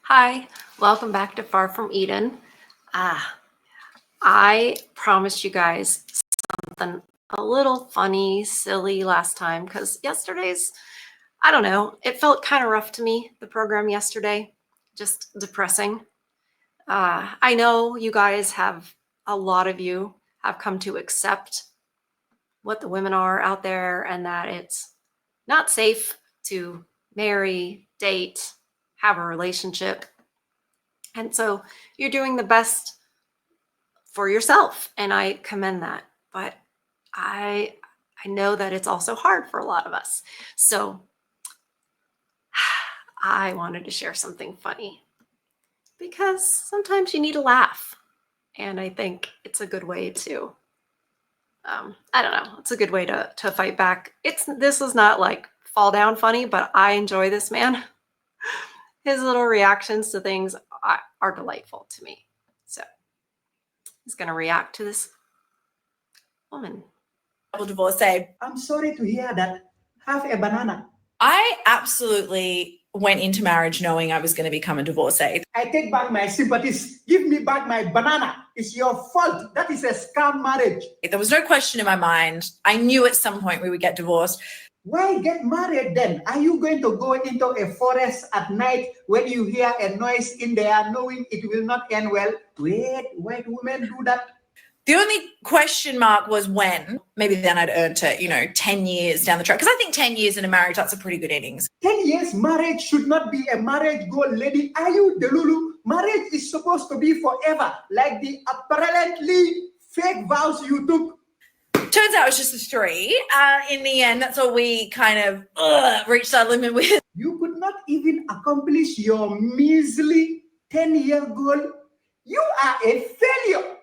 Hi, welcome back to Far From Eden. I promised you guys something a little funny, silly last time because yesterday's, I don't know, it felt kind of rough to me, the program yesterday, just depressing. I know you guys have, a lot of you have come to accept what the women are out there and that it's not safe to marry, date, have a relationship. And so you're doing the best for yourself, and I commend that. But I know that it's also hard for a lot of us. So I wanted to share something funny because sometimes you need a laugh, and I think it's a good way to I don't know, it's a good way to fight back. This is not like fall down funny, but I enjoy this man. His little reactions to things are delightful to me. So he's going to react to this woman. Divorcee. I'm sorry to hear that. Have a banana. I absolutely went into marriage knowing I was going to become a divorcee. I take back my sympathies. Give me back my banana. It's your fault. That is a scam marriage. There was no question in my mind. I knew at some point we would get divorced. Why get married then? Are you going to go into a forest at night when you hear a noise in there knowing it will not end well? Wait, women do that? The only question mark was when. Maybe then I'd earned it, 10 years down the track. Because I think 10 years in a marriage, that's a pretty good innings. 10 years marriage should not be a marriage goal, lady. Are you delulu? Marriage is supposed to be forever, like the apparently fake vows you took. Turns out it was just the 3. In the end, that's all we kind of reached our limit with. You could not even accomplish your measly 10-year goal. You are a failure.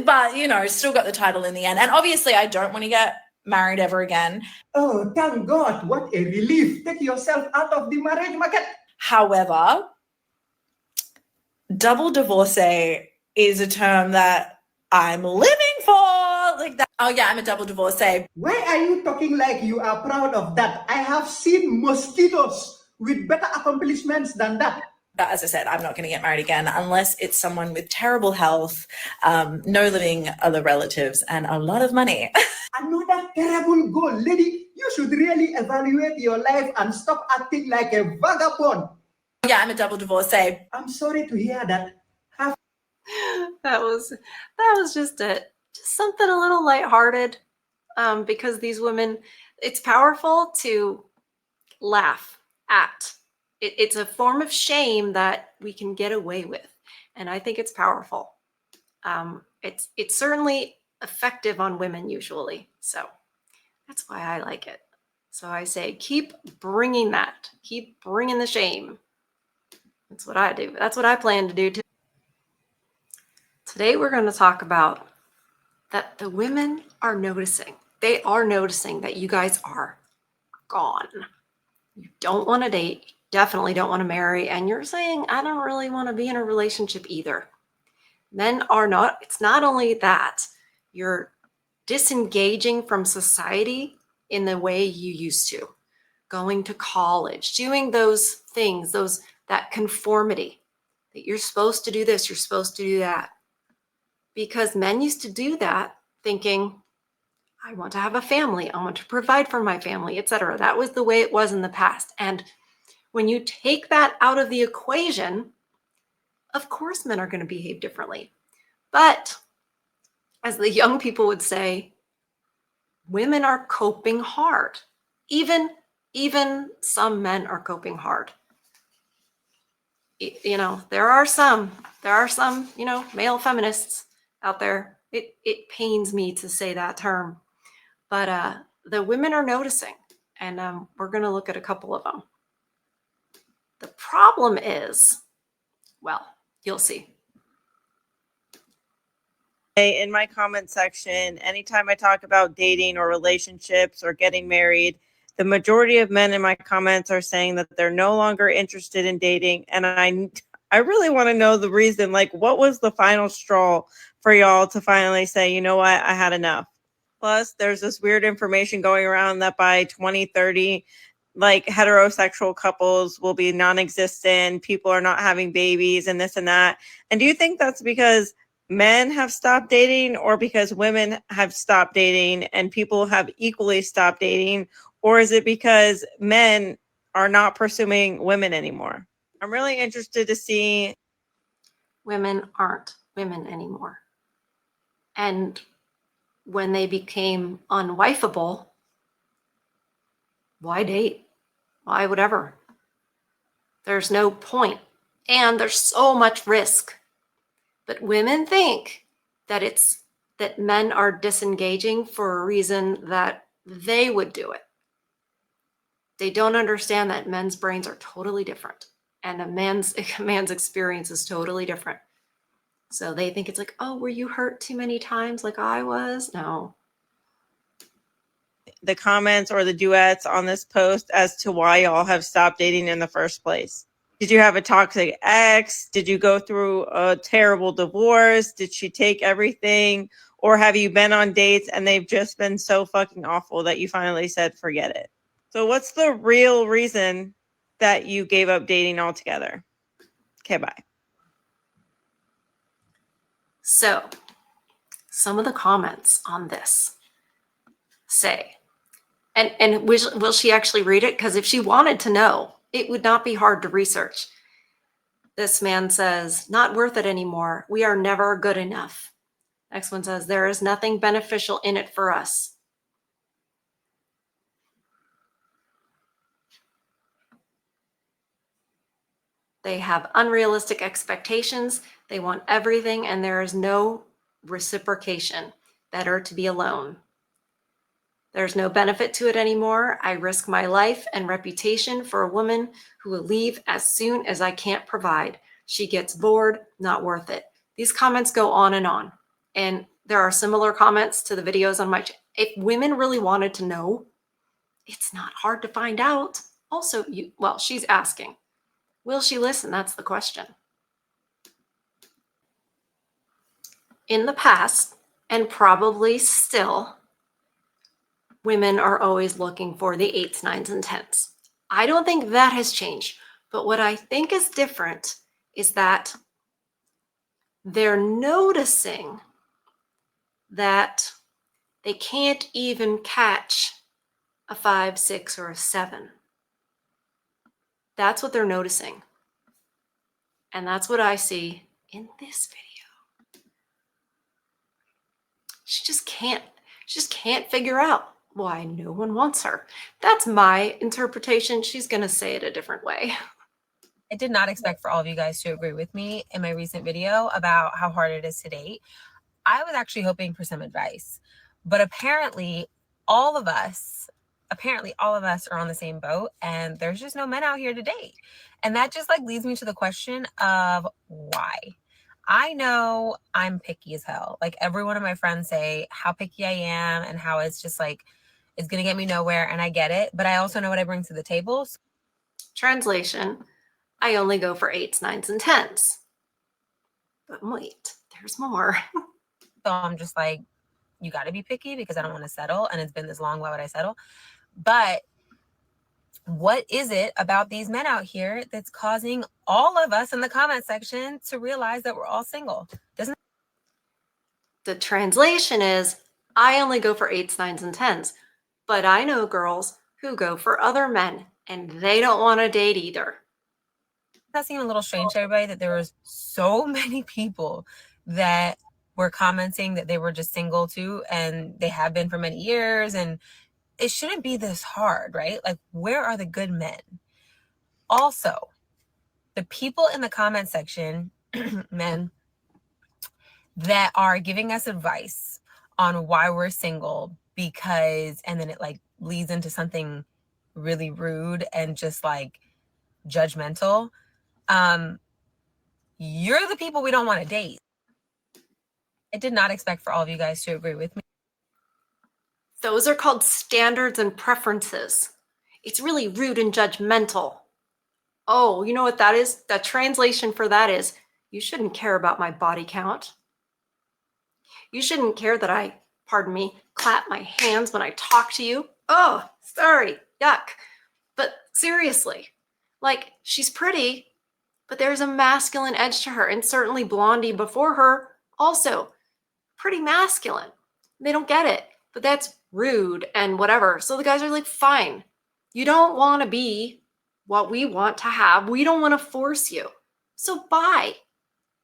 But, still got the title in the end. And obviously, I don't want to get married ever again. Oh, thank God. What a relief. Take yourself out of the marriage market. However, double divorcee is a term that I'm living for. Like that. Oh, yeah, I'm a double divorcee. Why are you talking like you are proud of that? I have seen mosquitoes with better accomplishments than that. But as I said, I'm not going to get married again unless it's someone with terrible health, no living other relatives, and a lot of money. Another terrible goal, lady. You should really evaluate your life and stop acting like a vagabond. Yeah, I'm a double divorcee. I'm sorry to hear that. That was just something a little lighthearted, because these women, it's powerful to laugh at. It's a form of shame that we can get away with, and I think it's powerful. It's certainly effective on women usually, so that's why I like it. So I say keep bringing the shame. That's what I do. That's what I plan to do too. Today we're going to talk about that the women are noticing. They are noticing that you guys are gone. You don't want to date, definitely don't want to marry, and you're saying, I don't really want to be in a relationship either. Men are not, it's not only that, you're disengaging from society in the way you used to. Going to college, doing those things, that conformity, that you're supposed to do this, you're supposed to do that. Because men used to do that thinking, I want to have a family, I want to provide for my family, etc. That was the way it was in the past. And when you take that out of the equation, of course men are going to behave differently. But as the young people would say, women are coping hard. Even some men are coping hard. There are some, male feminists out there. It pains me to say that term, but the women are noticing, and we're going to look at a couple of them. The problem is, well, you'll see. In my comment section, anytime I talk about dating or relationships or getting married, the majority of men in my comments are saying that they're no longer interested in dating. And I really want to know the reason. Like, what was the final straw for y'all to finally say, you know what, I had enough? Plus, there's this weird information going around that by 2030, like heterosexual couples will be non-existent, people are not having babies and this and that. And do you think that's because men have stopped dating, or because women have stopped dating and people have equally stopped dating? Or is it because men are not pursuing women anymore? I'm really interested to see. Women aren't women anymore. And when they became unwifeable, why date? Why whatever? There's no point. And there's so much risk. But women think that it's that men are disengaging for a reason that they would do it. They don't understand that men's brains are totally different, and a man's experience is totally different. So they think it's like, oh, were you hurt too many times like I was? No. The comments or the duets on this post as to why y'all have stopped dating in the first place. Did you have a toxic ex? Did you go through a terrible divorce? Did she take everything? Or have you been on dates and they've just been so fucking awful that you finally said, forget it? So what's the real reason that you gave up dating altogether? Okay, bye. So some of the comments on this say, and will she actually read it? Because if she wanted to know, it would not be hard to research. This man says, not worth it anymore. We are never good enough. Next one says, there is nothing beneficial in it for us. They have unrealistic expectations. They want everything, and there is no reciprocation. Better to be alone. There's no benefit to it anymore. I risk my life and reputation for a woman who will leave as soon as I can't provide. She gets bored, not worth it. These comments go on. And there are similar comments to the videos on my channel. If women really wanted to know, it's not hard to find out. Also, she's asking, will she listen? That's the question. In the past, and probably still, women are always looking for the 8s, 9s, and 10s. I don't think that has changed. But what I think is different is that they're noticing that they can't even catch a 5, 6, or a 7. That's what they're noticing. And that's what I see in this video. She just can't figure out why no one wants her. That's my interpretation. She's going to say it a different way. I did not expect for all of you guys to agree with me in my recent video about how hard it is to date. I was actually hoping for some advice, but apparently all of us are on the same boat, and there's just no men out here to date. And that just like leads me to the question of why. I know I'm picky as hell. Like every one of my friends say how picky I am and how it's just like, it's going to get me nowhere. And I get it, but I also know what I bring to the table. Translation, I only go for 8s, 9s, and 10s. But wait, there's more. So I'm just like, you got to be picky because I don't want to settle. And it's been this long. Why would I settle? But what is it about these men out here that's causing all of us in the comment section to realize that we're all single? The translation is, I only go for 8s, 9s, and 10s. But I know girls who go for other men, and they don't want to date either. That seemed a little strange to everybody that there was so many people that were commenting that they were just single too, and they have been for many years, and it shouldn't be this hard, right? Like, where are the good men? Also, the people in the comment section, men, that are giving us advice on why we're single because, and then it like leads into something really rude and just like judgmental. You're the people we don't want to date. I did not expect for all of you guys to agree with me. Those are called standards and preferences. It's really rude and judgmental. Oh, you know what that is? The translation for that is, you shouldn't care about my body count. You shouldn't care that I, pardon me, clap my hands when I talk to you. Oh, sorry, yuck. But seriously, like, she's pretty, but there's a masculine edge to her. And certainly Blondie before her, also pretty masculine. They don't get it, but that's rude and whatever. So the guys are like, fine, you don't want to be what we want to have. We don't want to force you. So bye.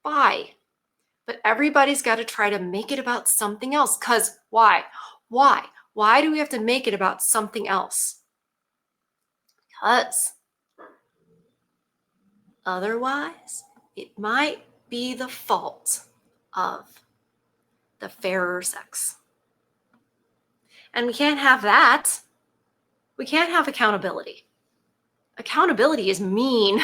But everybody's got to try to make it about something else. Because why? Why do we have to make it about something else? Because otherwise, it might be the fault of the fairer sex. And we can't have that. We can't have accountability. Accountability is mean.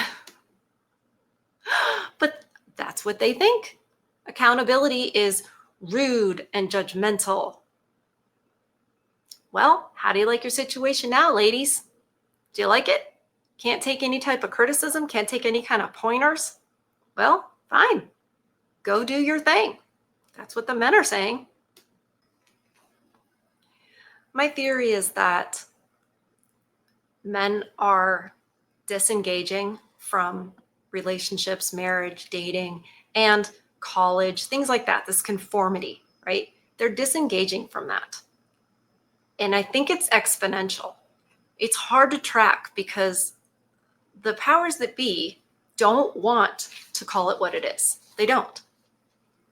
But that's what they think. Accountability is rude and judgmental. Well, how do you like your situation now, ladies? Do you like it? Can't take any type of criticism? Can't take any kind of pointers? Well, fine. Go do your thing. That's what the men are saying. My theory is that men are disengaging from relationships, marriage, dating, and college, things like that, this conformity, right? They're disengaging from that. And I think it's exponential. It's hard to track because the powers that be don't want to call it what it is. They don't.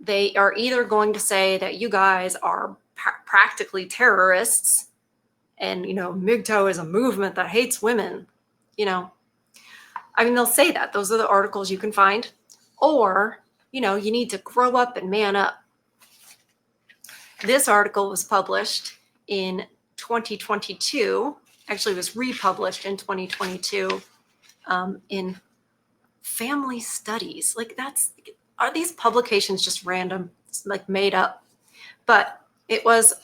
They are either going to say that you guys are practically terrorists and, MGTOW is a movement that hates women, I mean, they'll say that. Those are the articles you can find. Or, you need to grow up and man up. This article was published in 2022. Actually, it was republished in 2022 in Family Studies. Are these publications just random? It's like made up. But it was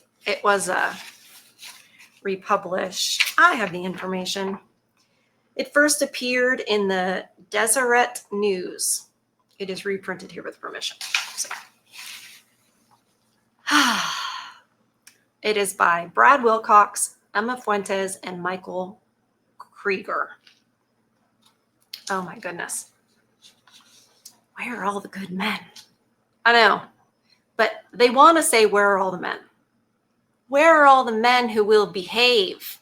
republished. I have the information. It first appeared in the Deseret News. It is reprinted here with permission. So. It is by Brad Wilcox, Emma Fuentes, and Michael Krieger. Oh my goodness. Where are all the good men? I know, but they want to say, where are all the men? Where are all the men who will behave?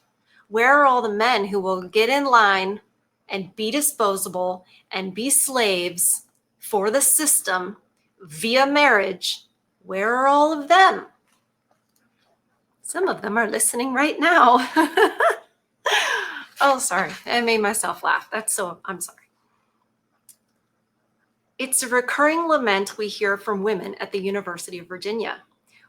Where are all the men who will get in line and be disposable and be slaves for the system via marriage? Where are all of them? Some of them are listening right now. Oh, sorry. I made myself laugh. I'm sorry. It's a recurring lament we hear from women at the University of Virginia.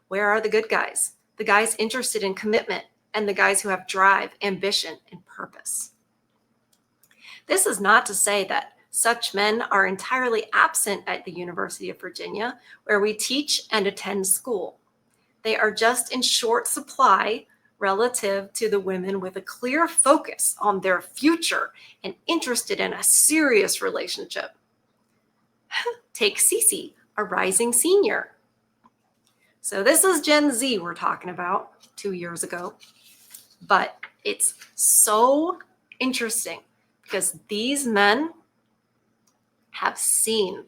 Where are the good guys? The guys interested in commitment and the guys who have drive, ambition, and purpose. This is not to say that such men are entirely absent at the University of Virginia, where we teach and attend school. They are just in short supply relative to the women with a clear focus on their future and interested in a serious relationship. Take Cece, a rising senior. So this is Gen Z we're talking about 2 years ago. But it's so interesting because these men have seen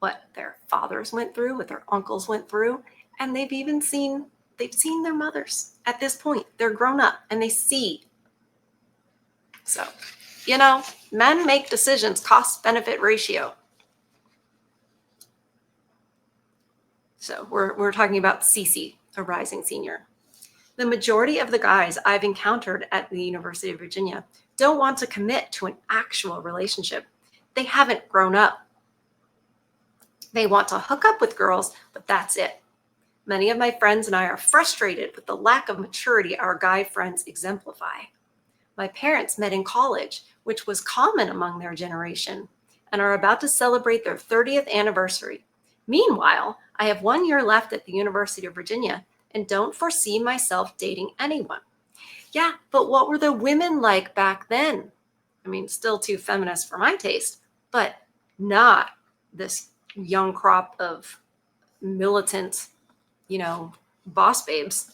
what their fathers went through, what their uncles went through, and they've seen their mothers at this point. They're grown up and they see. So, men make decisions, cost-benefit ratio. So we're talking about Cece, a rising senior. The majority of the guys I've encountered at the University of Virginia don't want to commit to an actual relationship. They haven't grown up. They want to hook up with girls, but that's it. Many of my friends and I are frustrated with the lack of maturity our guy friends exemplify. My parents met in college, which was common among their generation, and are about to celebrate their 30th anniversary. Meanwhile, I have 1 year left at the University of Virginia and don't foresee myself dating anyone. Yeah, but what were the women like back then? I mean, still too feminist for my taste, but not this young crop of militant, boss babes.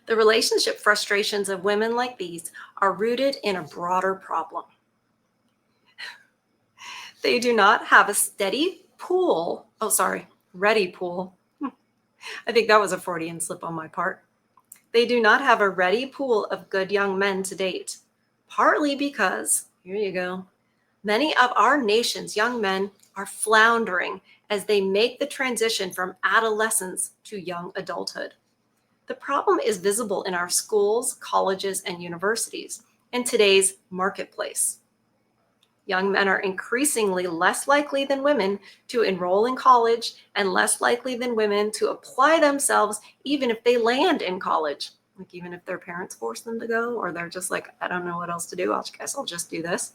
The relationship frustrations of women like these are rooted in a broader problem. They do not have a ready pool. I think that was a Freudian slip on my part. They do not have a ready pool of good young men to date, partly because, here you go, many of our nation's young men are floundering as they make the transition from adolescence to young adulthood. The problem is visible in our schools, colleges, and universities, in today's marketplace. Young men are increasingly less likely than women to enroll in college and less likely than women to apply themselves even if they land in college. Like even if their parents force them to go, or they're just like, I don't know what else to do, I guess I'll just do this.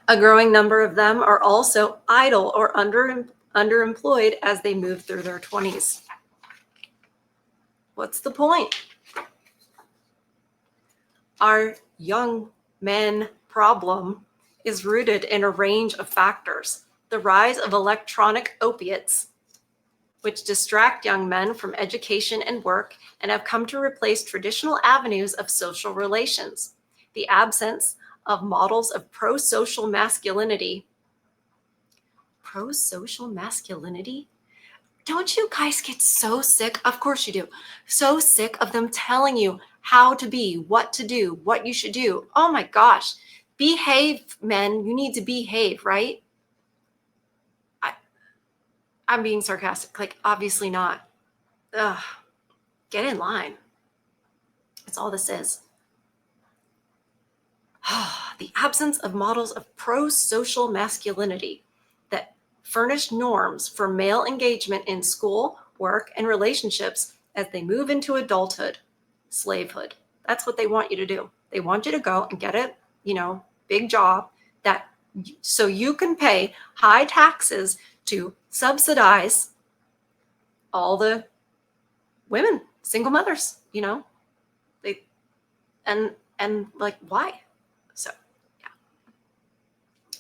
A growing number of them are also idle or underemployed as they move through their 20s. What's the point? Our young men problem is rooted in a range of factors. The rise of electronic opiates, which distract young men from education and work and have come to replace traditional avenues of social relations. The absence of models of pro-social masculinity. Pro-social masculinity? Don't you guys get so sick? Of course you do. So sick of them telling you how to be, what to do, what you should do. Oh my gosh. Behave, men. You need to behave, right? I'm being sarcastic. Like, obviously not. Ugh. Get in line. That's all this is. The absence of models of pro-social masculinity that furnish norms for male engagement in school, work, and relationships as they move into adulthood, slavehood. That's what they want you to do. They want you to go and get a, big job so you can pay high taxes to subsidize all the women, single mothers, and like, why? So, yeah.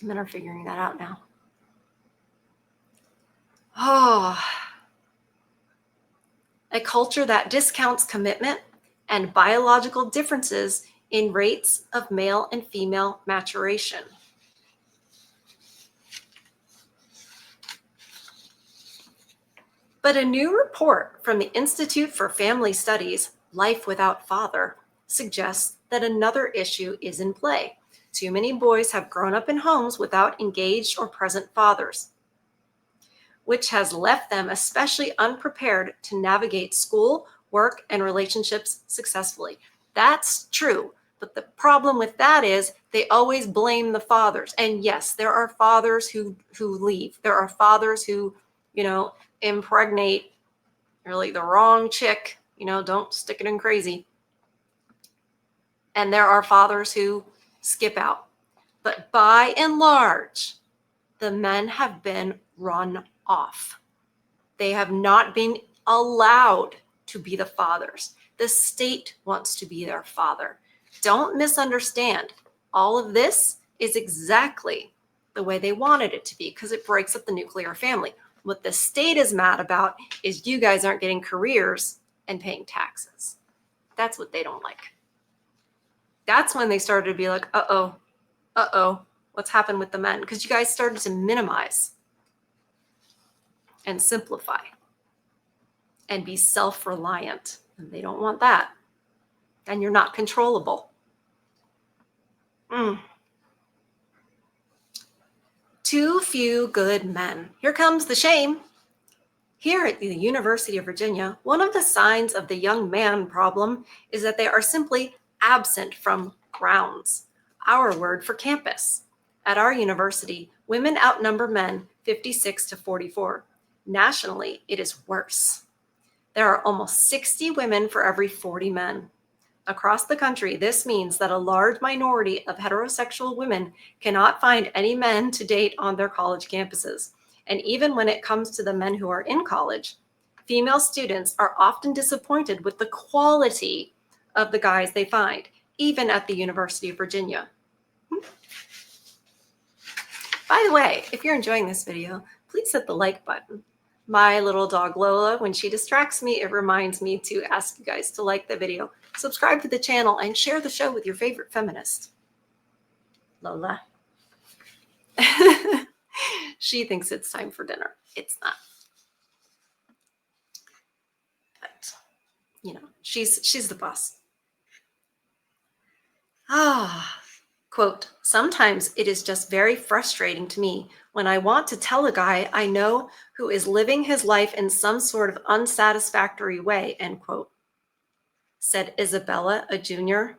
Men are figuring that out now. A culture that discounts commitment and biological differences in rates of male and female maturation. But a new report from the Institute for Family Studies, Life Without Father, suggests that another issue is in play. Too many boys have grown up in homes without engaged or present fathers, which has left them especially unprepared to navigate school, work, and relationships successfully. That's true, but the problem with that is they always blame the fathers. And yes, there are fathers who leave. There are fathers who, impregnate really the wrong chick, don't stick it in crazy. And there are fathers who skip out. But by and large, the men have been run off. They have not been allowed to be the fathers. The state wants to be their father. Don't misunderstand. All of this is exactly the way they wanted it to be because it breaks up the nuclear family. What the state is mad about is you guys aren't getting careers and paying taxes. That's what they don't like. That's when they started to be like, uh-oh, what's happened with the men? Because you guys started to minimize and simplify and be self-reliant. And they don't want that. And you're not controllable. Too few good men. Here comes the shame. Here at the University of Virginia, one of the signs of the young man problem is that they are simply absent from grounds, our word for campus. At our university, women outnumber men 56 to 44. Nationally, it is worse. There are almost 60 women for every 40 men. Across the country, this means that a large minority of heterosexual women cannot find any men to date on their college campuses. And even when it comes to the men who are in college, female students are often disappointed with the quality of the guys they find, even at the University of Virginia. By the way, if you're enjoying this video, please hit the like button. My little dog Lola, when she distracts me, it reminds me to ask you guys to like the video, subscribe to the channel, and share the show with your favorite feminist. Lola. She thinks it's time for dinner. It's not. But, you know, she's the boss. Quote, sometimes it is just very frustrating to me when I want to tell a guy I know who is living his life in some sort of unsatisfactory way, end quote, said Isabella, a junior.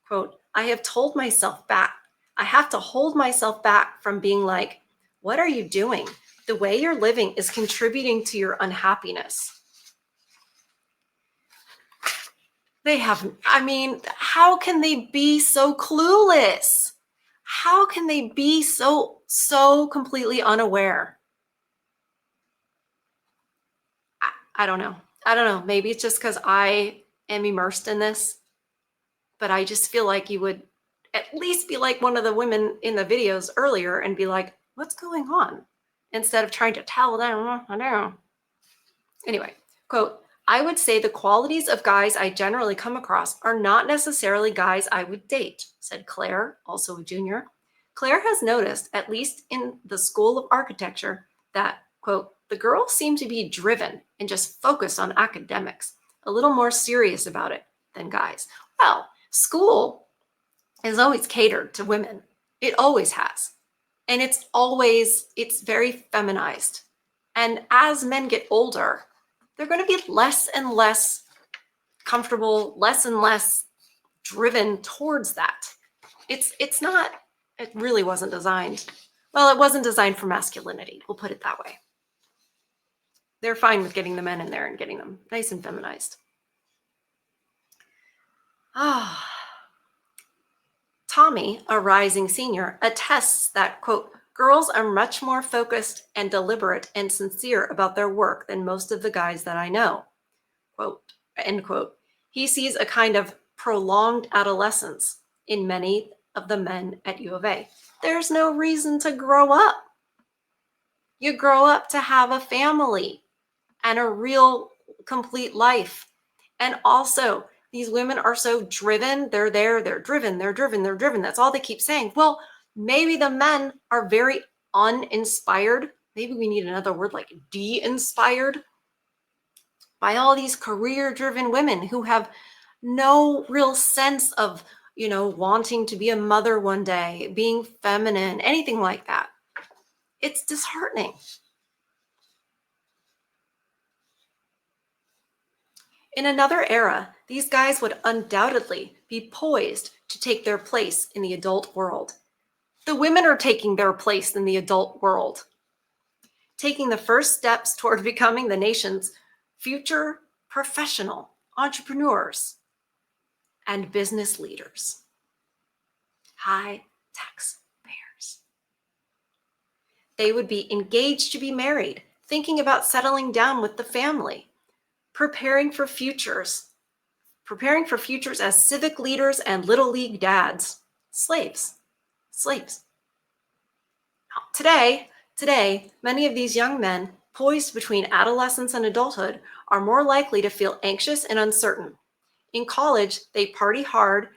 Quote, I have told myself back. I have to hold myself back from being like, what are you doing? The way you're living is contributing to your unhappiness. They have, I mean, how can they be so clueless? How can they be so completely unaware? I don't know. I don't know. Maybe it's just because I am immersed in this, but I just feel like you would at least be like one of the women in the videos earlier and be like, what's going on? Instead of trying to tell them, I know. Anyway, quote, I would say the qualities of guys I generally come across are not necessarily guys I would date, said Claire, also a junior. Claire has noticed, at least in the School of Architecture, that, quote, the girls seem to be driven and just focused on academics, a little more serious about it than guys. Well, school is always catered to women. It always has. And it's very feminized. And as men get older, they're going to be less and less comfortable, less and less driven towards that. It really wasn't designed. Well, it wasn't designed for masculinity. We'll put it that way. They're fine with getting the men in there and getting them nice and feminized. Tommy, a rising senior, attests that, quote, girls are much more focused and deliberate and sincere about their work than most of the guys that I know, quote, end quote. He sees a kind of prolonged adolescence in many of the men at U of A. There's no reason to grow up. You grow up to have a family and a real complete life. And also, these women are so driven. They're driven. That's all they keep saying. Well, maybe the men are very uninspired. Maybe we need another word like de-inspired by all these career-driven women who have no real sense of, you know, wanting to be a mother one day, being feminine, anything like that. It's disheartening. In another era, these guys would undoubtedly be poised to take their place in the adult world. The women are taking their place in the adult world, taking the first steps toward becoming the nation's future professional entrepreneurs and business leaders. High taxpayers. They would be engaged to be married, thinking about settling down with the family, preparing for futures as civic leaders and little league dads, slaves. Today, many of these young men, poised between adolescence and adulthood, are more likely to feel anxious and uncertain. In college, they party hard,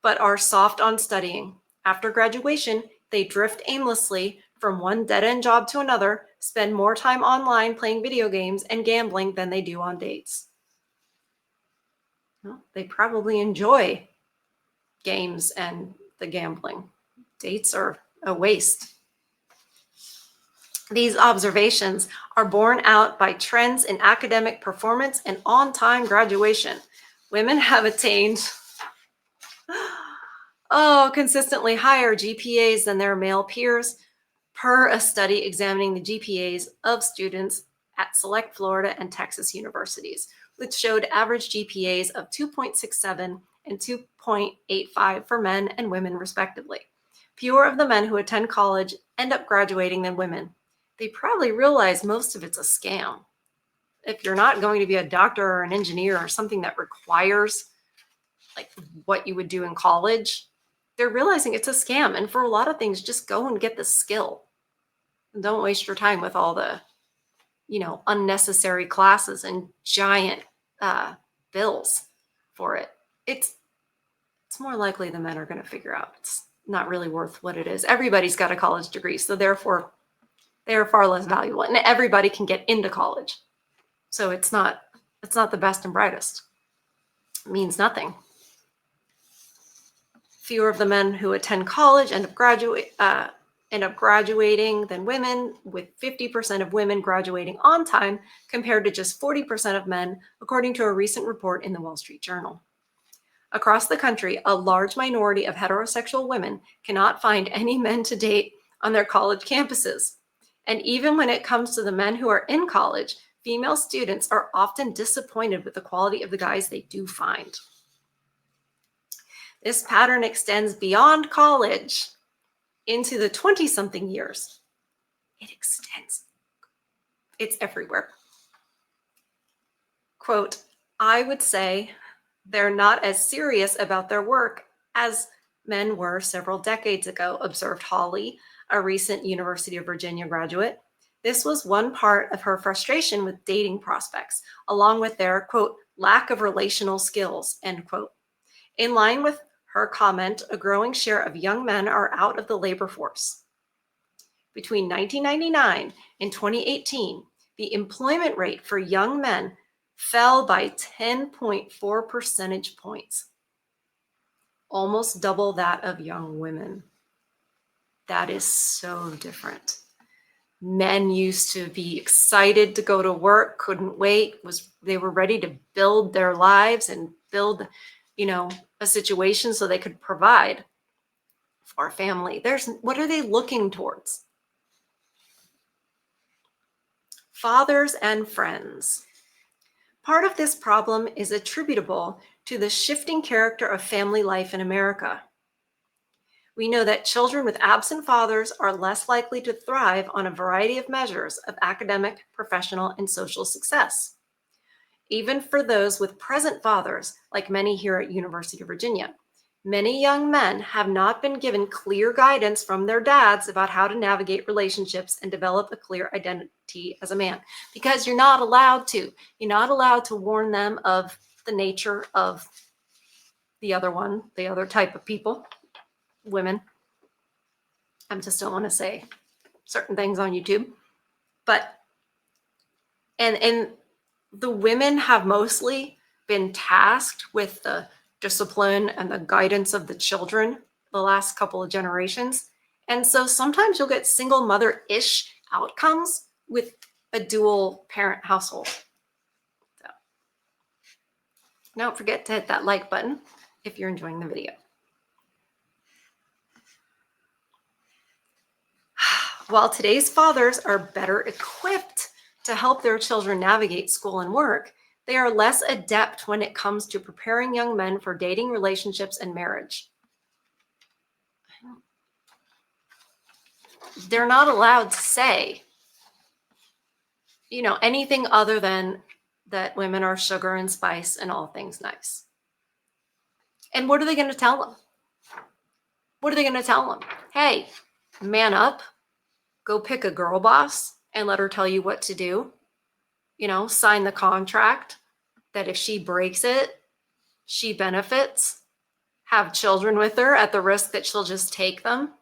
but are soft on studying. After graduation, they drift aimlessly from one dead-end job to another, spend more time online playing video games and gambling than they do on dates. Well, they probably enjoy games and the gambling. Dates are a waste. These observations are borne out by trends in academic performance and on-time graduation. Women have attained consistently higher GPAs than their male peers, per a study examining the GPAs of students at select Florida and Texas universities, which showed average GPAs of 2.67 and 2.85 for men and women, respectively. Fewer of the men who attend college end up graduating than women. They probably realize most of it's a scam. If you're not going to be a doctor or an engineer or something that requires like what you would do in college, they're realizing it's a scam. And for a lot of things, just go and get the skill. And don't waste your time with all the unnecessary classes and giant bills for it. It's more likely the men are going to figure out it's not really worth what it is. Everybody's got a college degree, so therefore they are far less valuable, and everybody can get into college. So it's not the best and brightest. It means nothing. Fewer of the men who attend college end up graduating than women, with 50% of women graduating on time compared to just 40% of men, according to a recent report in the Wall Street Journal. Across the country, a large minority of heterosexual women cannot find any men to date on their college campuses. And even when it comes to the men who are in college, female students are often disappointed with the quality of the guys they do find. This pattern extends beyond college into the 20-something years. It extends. It's everywhere. Quote, I would say they're not as serious about their work as men were several decades ago, observed Holly, a recent University of Virginia graduate. This was one part of her frustration with dating prospects, along with their, quote, lack of relational skills, end quote. In line with her comment, a growing share of young men are out of the labor force. Between 1999 and 2018, the employment rate for young men fell by 10.4 percentage points, almost double that of young women. That is so different. Men used to be excited to go to work, couldn't wait, they were ready to build their lives and build, a situation so they could provide for a family. What are they looking towards? Fathers and friends. Part of this problem is attributable to the shifting character of family life in America. We know that children with absent fathers are less likely to thrive on a variety of measures of academic, professional, and social success. Even for those with present fathers, like many here at University of Virginia, many young men have not been given clear guidance from their dads about how to navigate relationships and develop a clear identity as a man, because you're not allowed to. You're not allowed to warn them of the nature of the other type of people, women. I just don't want to say certain things on YouTube, but and the women have mostly been tasked with the discipline and the guidance of the children the last couple of generations. And so sometimes you'll get single mother-ish outcomes with a dual parent household. So don't forget to hit that like button if you're enjoying the video. While today's fathers are better equipped to help their children navigate school and work, they are less adept when it comes to preparing young men for dating, relationships, and marriage. They're not allowed to say, anything other than that women are sugar and spice and all things nice. And what are they going to tell them? What are they going to tell them? Hey, man up, go pick a girl boss and let her tell you what to do. Sign the contract that if she breaks it, she benefits. Have children with her at the risk that she'll just take them.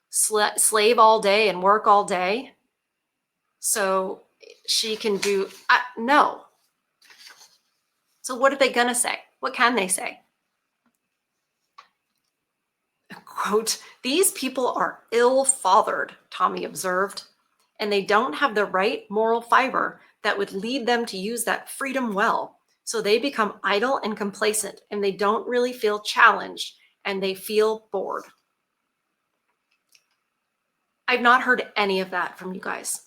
Slave all day and work all day so she can do, no. So what are they going to say? What can they say? Quote, these people are ill-fathered, Tommy observed, and they don't have the right moral fiber that would lead them to use that freedom well. So they become idle and complacent, and they don't really feel challenged, and they feel bored. I've not heard any of that from you guys.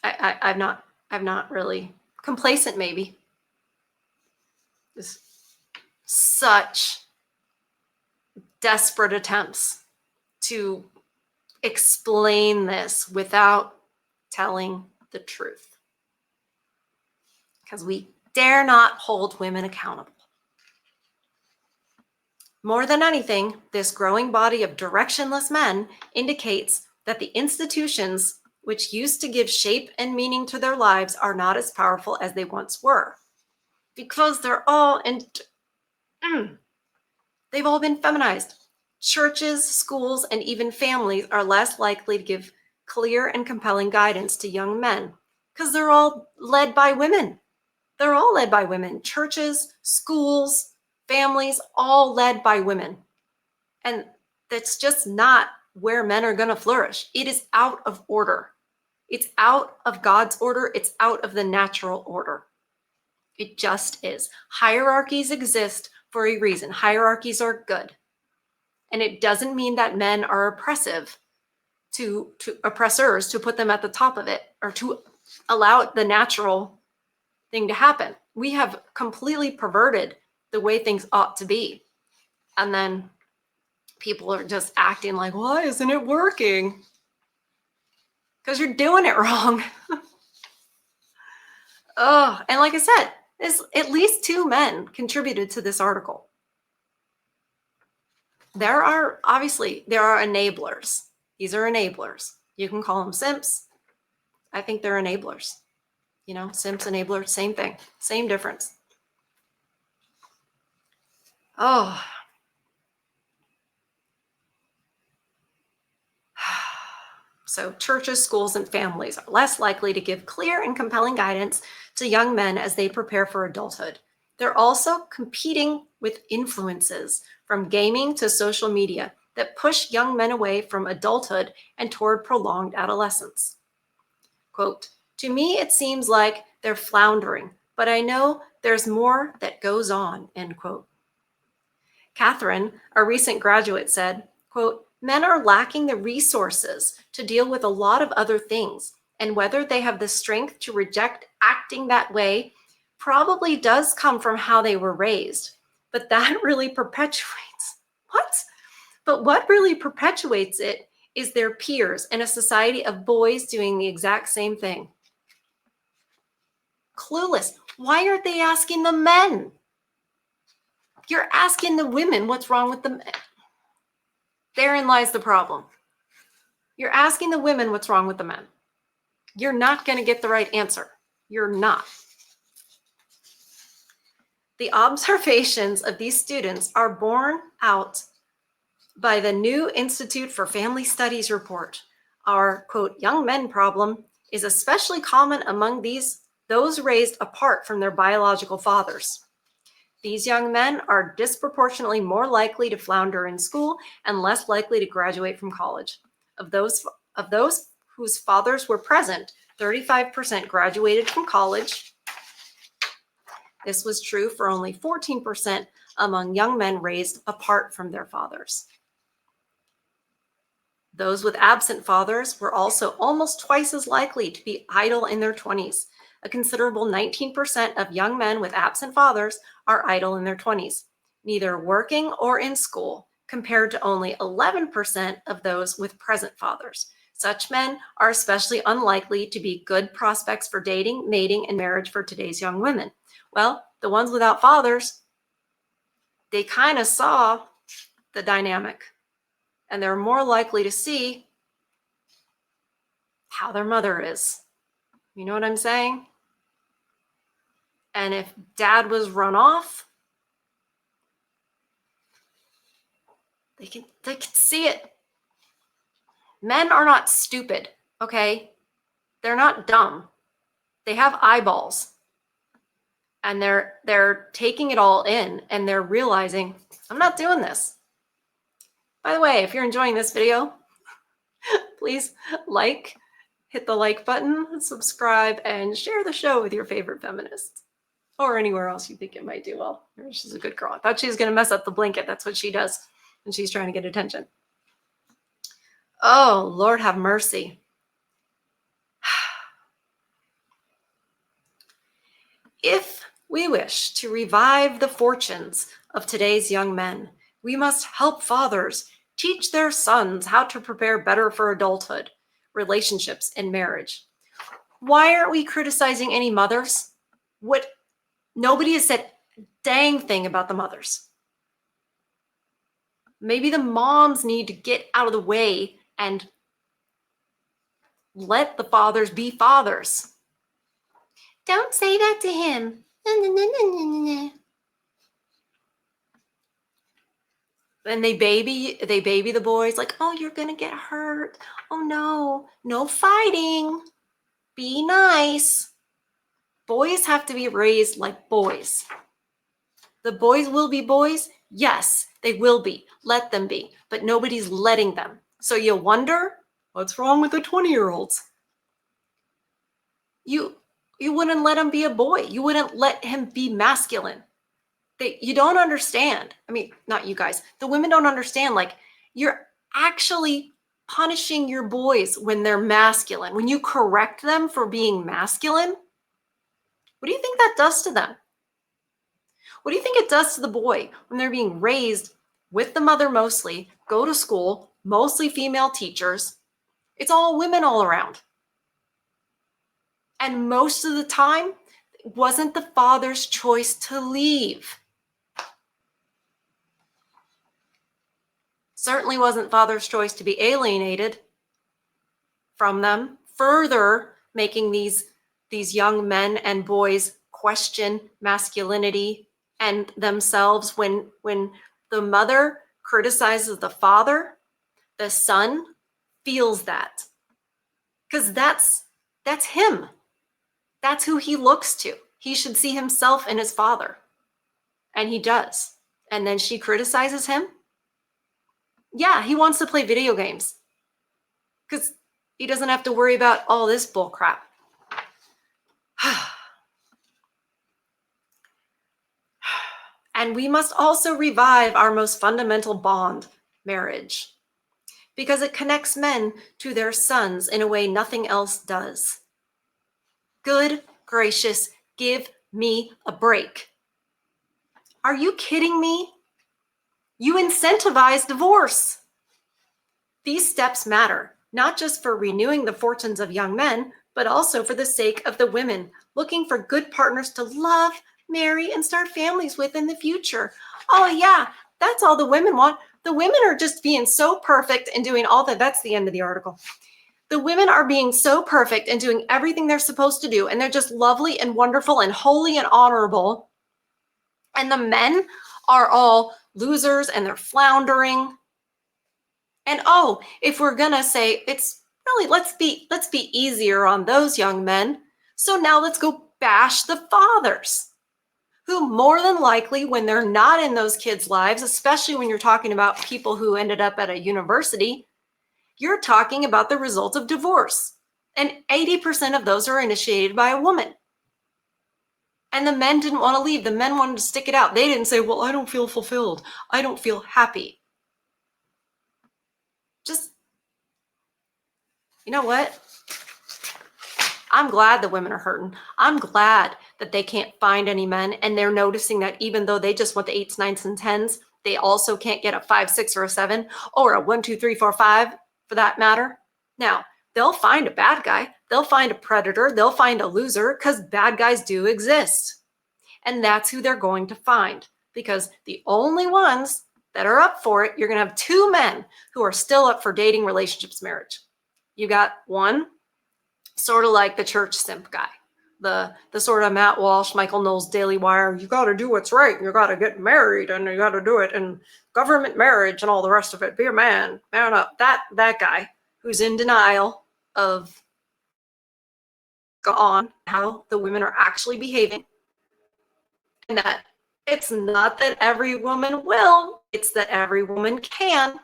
I've not really. Complacent, maybe. Just such desperate attempts to explain this without telling the truth. Because we dare not hold women accountable. More than anything, this growing body of directionless men indicates that the institutions which used to give shape and meaning to their lives are not as powerful as they once were, because they've all been feminized. Churches, schools, and even families are less likely to give clear and compelling guidance to young men because they're all led by women. They're all led by women. Churches, schools, families, all led by women. And that's just not where men are going to flourish. It is out of order. It's out of God's order. It's out of the natural order. It just is. Hierarchies exist for a reason. Hierarchies are good. And it doesn't mean that men are oppressive to oppressors to put them at the top of it or to allow the natural thing to happen. We have completely perverted the way things ought to be. And then people are just acting like, why isn't it working? Because you're doing it wrong. Oh, and like I said, at least 2 men contributed to this article. There are enablers. These are enablers. You can call them simps. I think they're enablers. You know, simps, enablers, same thing, same difference. Oh. So churches, schools, and families are less likely to give clear and compelling guidance to young men as they prepare for adulthood. They're also competing with influences from gaming to social media that push young men away from adulthood and toward prolonged adolescence. Quote, "To me, it seems like they're floundering, but I know there's more that goes on," end quote. Catherine, a recent graduate, said, quote, "Men are lacking the resources to deal with a lot of other things, and whether they have the strength to reject acting that way probably does come from how they were raised. But that really perpetuates." What? But what really perpetuates it is their peers and a society of boys doing the exact same thing. Clueless. Why aren't they asking the men? You're asking the women what's wrong with the men. Therein lies the problem. You're asking the women what's wrong with the men. You're not going to get the right answer. You're not. The observations of these students are borne out by the new Institute for Family Studies report. Our, quote, "young men problem is especially common among those raised apart from their biological fathers. These young men are disproportionately more likely to flounder in school and less likely to graduate from college. Of those whose fathers were present, 35% graduated from college. This was true for only 14% among young men raised apart from their fathers. Those with absent fathers were also almost twice as likely to be idle in their 20s. A considerable 19% of young men with absent fathers are idle in their 20s, neither working or in school, compared to only 11% of those with present fathers. Such men are especially unlikely to be good prospects for dating, mating, and marriage for today's young women. Well, the ones without fathers, they kind of saw the dynamic, and they're more likely to see how their mother is. You know what I'm saying? And if dad was run off, they can see it. Men are not stupid, okay? They're not dumb. They have eyeballs. And they're taking it all in, and they're realizing, I'm not doing this. By the way, if you're enjoying this video, please hit the like button, subscribe, and share the show with your favorite feminists. Or anywhere else you think it might do well. She's a good girl. I thought she was going to mess up the blanket. That's what she does when she's trying to get attention. Oh, Lord have mercy. If we wish to revive the fortunes of today's young men, we must help fathers teach their sons how to prepare better for adulthood, relationships, and marriage. Why aren't we criticizing any mothers? Nobody has said a dang thing about the mothers. Maybe the moms need to get out of the way and let the fathers be fathers. Don't say that to him. And they baby the boys like, oh, you're gonna get hurt. Oh no fighting. Be nice. Boys have to be raised like boys. The boys will be boys. Yes, they will be. Let them be. But nobody's letting them. So you wonder, what's wrong with the 20-year-olds? You wouldn't let him be a boy. You wouldn't let him be masculine. You don't understand. I mean, not you guys. The women don't understand. Like, you're actually punishing your boys when they're masculine. When you correct them for being masculine, what do you think that does to them? What do you think it does to the boy when they're being raised with the mother mostly, go to school, mostly female teachers? It's all women all around. And most of the time, it wasn't the father's choice to leave. Certainly wasn't father's choice to be alienated from them, further making these young men and boys question masculinity and themselves. When the mother criticizes the father, the son feels that, because that's him. That's who he looks to. He should see himself in his father, and he does. And then she criticizes him. Yeah, he wants to play video games because he doesn't have to worry about all this bull crap. And we must also revive our most fundamental bond, marriage, because it connects men to their sons in a way nothing else does. Good gracious, give me a break. Are you kidding me? You incentivize divorce. These steps matter, not just for renewing the fortunes of young men, but also for the sake of the women looking for good partners to love, marry, and start families with in the future. Oh yeah, that's all the women want. The women are just being so perfect and doing all that. That's the end of the article. The women are being so perfect and doing everything they're supposed to do, and they're just lovely and wonderful and holy and honorable. And the men are all losers and they're floundering. And oh, if we're gonna say it's really, let's be easier on those young men. So now let's go bash the fathers, who more than likely, when they're not in those kids' lives, especially when you're talking about people who ended up at a university, you're talking about the result of divorce. And 80% of those are initiated by a woman. And the men didn't want to leave. The men wanted to stick it out. They didn't say, well, I don't feel fulfilled. I don't feel happy. Just, you know what? I'm glad the women are hurting. I'm glad that they can't find any men. And they're noticing that even though they just want the 8s, 9s, and 10s, they also can't get a 5, 6, or a 7, or a 1, 2, 3, 4, 5 for that matter. Now, they'll find a bad guy. They'll find a predator. They'll find a loser, because bad guys do exist. And that's who they're going to find, because the only ones that are up for it, you're going to have 2 men who are still up for dating, relationships, marriage. You got one, sort of like the church simp guy, the sort of Matt Walsh, Michael Knowles, Daily Wire. You got to do what's right. You got to get married, and you got to do it in government marriage and all the rest of it. Be a man up. That guy who's in denial of on how the women are actually behaving, and that it's not that every woman will, it's that every woman can.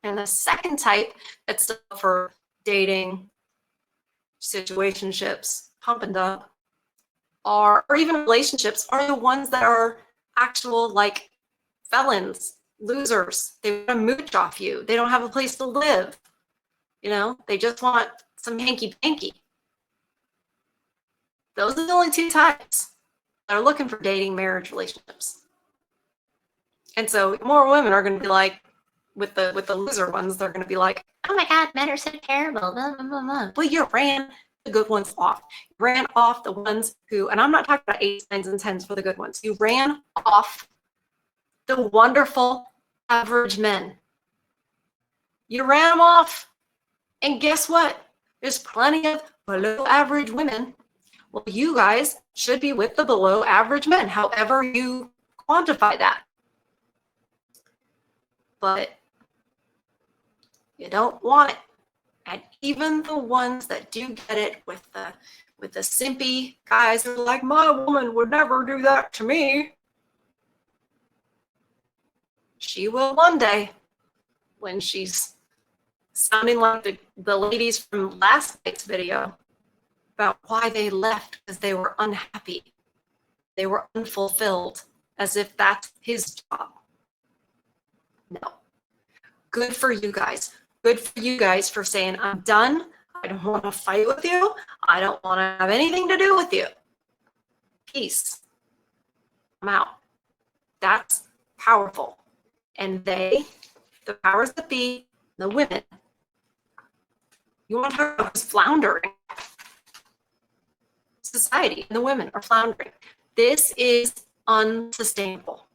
And the second type that's up for dating, situationships, pump and dump, or even relationships, are the ones that are actual, like, felons, losers. They want to mooch off you. They don't have a place to live. You know, they just want some hanky-panky. Those are the only 2 types that are looking for dating, marriage, relationships. And so more women are going to be like, with the loser ones, they're going to be like, oh my God, men are so terrible. Blah, blah, blah, blah. Well, you ran the good ones off. You ran off the ones who, and I'm not talking about 8s, 9s, and 10s for the good ones. You ran off the wonderful average men. You ran them off. And guess what? There's plenty of below average women. Well, you guys should be with the below average men, however you quantify that. But you don't want it. And even the ones that do get it with the simpy guys who are like, my woman would never do that to me. She will one day, when she's sounding like the ladies from last night's video about why they left because they were unhappy. They were unfulfilled, as if that's his job. No. Good for you guys. Good for you guys for saying, I'm done. I don't want to fight with you. I don't want to have anything to do with you. Peace. I'm out. That's powerful. And they, the powers that be, the women, you want to talk about who's floundering? Society and the women are floundering. This is unsustainable.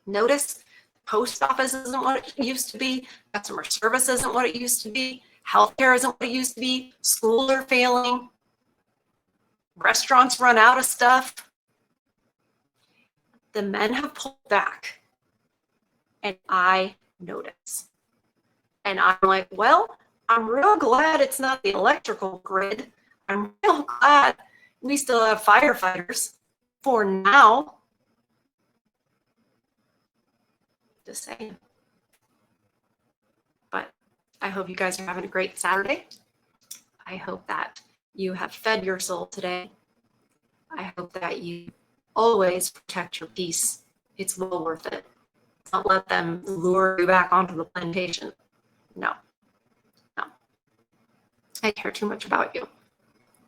Notice post office isn't what it used to be. Customer service isn't what it used to be. Healthcare isn't what it used to be. Schools are failing. Restaurants run out of stuff. The men have pulled back. And I notice. And I'm like, well, I'm real glad it's not the electrical grid. I'm real glad we still have firefighters for now. Just saying. But I hope you guys are having a great Saturday. I hope that you have fed your soul today. I hope that you always protect your peace. It's well worth it. Don't let them lure you back onto the plantation. No. No. I care too much about you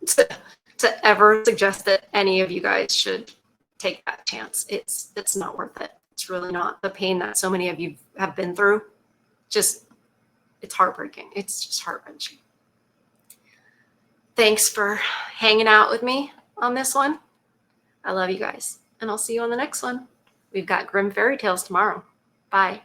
to ever suggest that any of you guys should take that chance. It's not worth it. It's really not. The pain that so many of you have been through, just, it's heartbreaking. It's just heart-wrenching. Thanks for hanging out with me on this one. I love you guys, and I'll see you on the next one. We've got Grim Fairy Tales tomorrow. Bye.